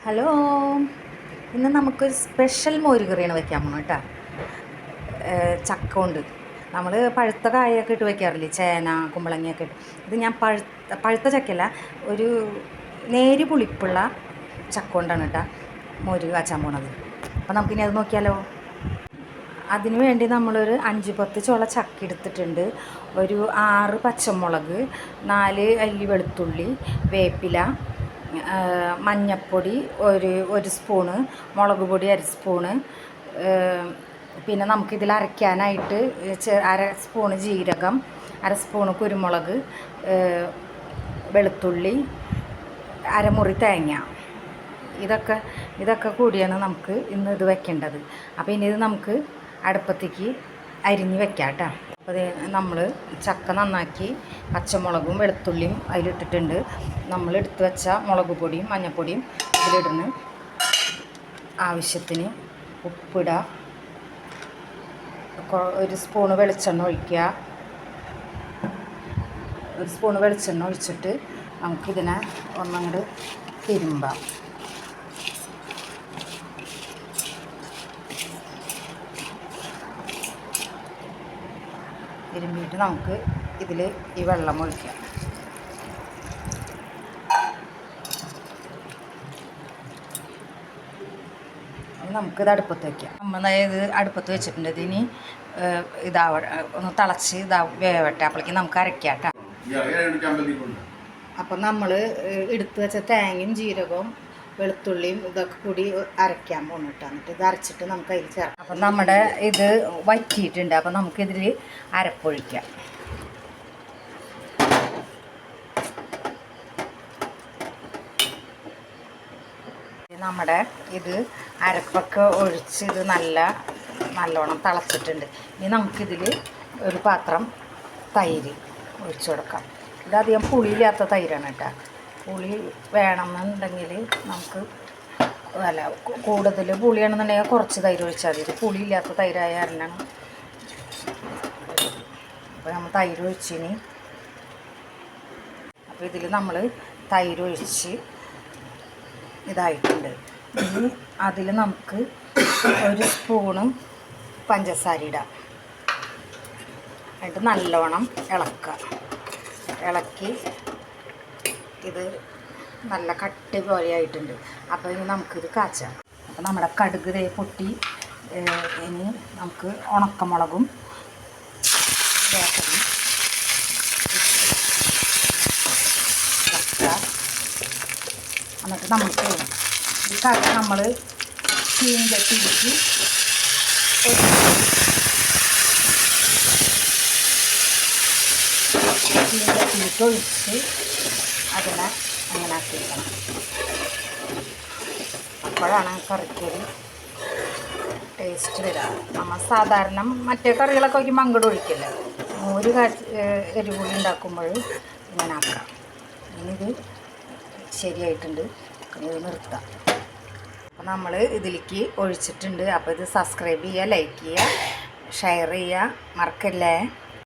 Hello, ഇന്ന് നമുക്കൊരു special മോര് കറിയാണ് വെക്കാൻ പോകണം കേട്ടോ. ചക്ക കൊണ്ട് നമ്മൾ പഴുത്ത കായൊക്കെ ഇട്ട് വയ്ക്കാറില്ലേ, ചേന കുമ്പളങ്ങയൊക്കെ ഇട്ട്. ഇത് ഞാൻ പഴുത്ത ചക്കയല്ല, ഒരു നേരി പുളിപ്പുള്ള ചക്ക കൊണ്ടാണ് കേട്ടോ മോര് കാച്ചാൻ പോണത്. അപ്പോൾ നമുക്കിനി അത് നോക്കിയാലോ. അതിനു വേണ്ടി നമ്മളൊരു 5-10 ചുള ചക്ക എടുത്തിട്ടുണ്ട്, ഒരു 6 പച്ചമുളക്, 4 അല്ലി വെളുത്തുള്ളി, വേപ്പില, മഞ്ഞൾപ്പൊടി ഒരു സ്പൂണ്, മുളക് പൊടി 1 സ്പൂണ്, പിന്നെ നമുക്കിതിൽ അരയ്ക്കാനായിട്ട് 1/2 സ്പൂണ് ജീരകം, 1/2 സ്പൂണ് കുരുമുളക്, വെളുത്തുള്ളി, അരമുറി തേങ്ങ. ഇതൊക്കെ കൂടിയാണ് നമുക്ക് ഇന്ന് ഇത് വെക്കേണ്ടത്. അപ്പോൾ ഇനി ഇത് നമുക്ക് അടുപ്പത്തേക്ക് അരിഞ്ഞ് വെക്കാം കേട്ടോ. അപ്പോൾ നമ്മൾ ചക്ക നന്നാക്കി പച്ചമുളകും വെളുത്തുള്ളിയും അതിലിട്ടിട്ടുണ്ട്. നമ്മൾ എടുത്ത് വെച്ച മുളക് പൊടിയും മഞ്ഞൾപ്പൊടിയും ഇതിലിടുന്നു. ആവശ്യത്തിന് ഉപ്പിടുക, 1 സ്പൂണ് വെളിച്ചെണ്ണ ഒഴിക്കുക. 1 സ്പൂണ് വെളിച്ചെണ്ണ ഒഴിച്ചിട്ട് നമുക്കിതിനെ ഒന്നങ്ങോട്ട് തിരുമ്പാം. തിരുമ്പിയിട്ട് നമുക്ക് ഇതിൽ ഈ വെള്ളം ഒഴിക്കാം. നമുക്കിത് അടുപ്പത്ത് വയ്ക്കാം. ഇത് അടുപ്പത്ത് വെച്ചിട്ടുണ്ട്. ഇതിനി ഒന്ന് തിളച്ച് വേവട്ടെ. അപ്പോഴേക്കും നമുക്ക് അരയ്ക്കാം കേട്ടോ. അപ്പം നമ്മൾ എടുത്ത് വെച്ച തേങ്ങയും ജീരകവും വെളുത്തുള്ളിയും ഇതൊക്കെ കൂടി അരയ്ക്കാൻ പോകുന്നു കേട്ടോ. എന്നിട്ട് ഇത് അരച്ചിട്ട് നമുക്ക് അതിൽ ചേർക്കാം. അപ്പം നമ്മുടെ ഇത് വറ്റിയിട്ടുണ്ട്. അപ്പം നമുക്കിതിൽ അരപ്പൊഴിക്കാം. നമ്മുടെ ഇത് അരപ്പൊക്കെ ഒഴിച്ച് ഇത് നല്ലോണം തിളച്ചിട്ടുണ്ട്. ഇനി നമുക്കിതിൽ ഒരു പാത്രം തൈര് ഒഴിച്ചു കൊടുക്കാം. ഇതധികം പുളിയില്ലാത്ത തൈരാണ് കേട്ടോ. പുളി വേണമെന്നുണ്ടെങ്കിൽ നമുക്ക് കൂടുതൽ പുളിയാണെന്നുണ്ടെങ്കിൽ കുറച്ച് തൈര് ഒഴിച്ചാൽ മതി. ഇത് പുളിയില്ലാത്ത തൈരായ കാരണമാണ്. അപ്പോൾ നമ്മൾ തൈര് ഒഴിച്ചിനി. അപ്പോൾ ഇതിൽ നമ്മൾ തൈര് ഒഴിച്ച് ഇതായിട്ടുണ്ട്. ഇനി അതിൽ നമുക്ക് 1 സ്പൂണ് പഞ്ചസാര ഇടാം. എന്നിട്ട് നല്ലോണം ഇളക്കി ഇത് നല്ല കട്ടി പോലെ ആയിട്ടുണ്ട്. അപ്പോൾ ഇനി നമുക്കിത് കാച്ചാം. അപ്പോൾ നമ്മുടെ കടുക് പൊട്ടി. ഇനി നമുക്ക് ഉണക്കമുളകും വേപ്പലും എന്നിട്ട് നമുക്ക് ഈ കറി നമ്മൾ ചീഞ്ചട്ടിയിലേക്ക് ഒഴിച്ച് അതിനെ അങ്ങനെ ആക്കിയിരിക്കണം. അപ്പോഴാണ് കറിക്കൊരു ടേസ്റ്റ് വരിക. നമ്മൾ സാധാരണ മറ്റേ കറികളൊക്കെ വയ്ക്കുമ്പോൾ അങ്ങോട്ട് ഒഴിക്കില്ല. മോര് എരിപുളി ഉണ്ടാക്കുമ്പോൾ ഇങ്ങനെ ആക്കാം. ഇനിയിത് ശരിയായിട്ടുണ്ട്. ഇത് നിർത്താം. അപ്പോൾ നമ്മൾ ഇതിലേക്ക് ഒഴിച്ചിട്ടുണ്ട്. അപ്പോൾ ഇത് സബ്സ്ക്രൈബ് ചെയ്യുക, ലൈക്ക് ചെയ്യുക, ഷെയർ ചെയ്യുക മറക്കല്ലേ.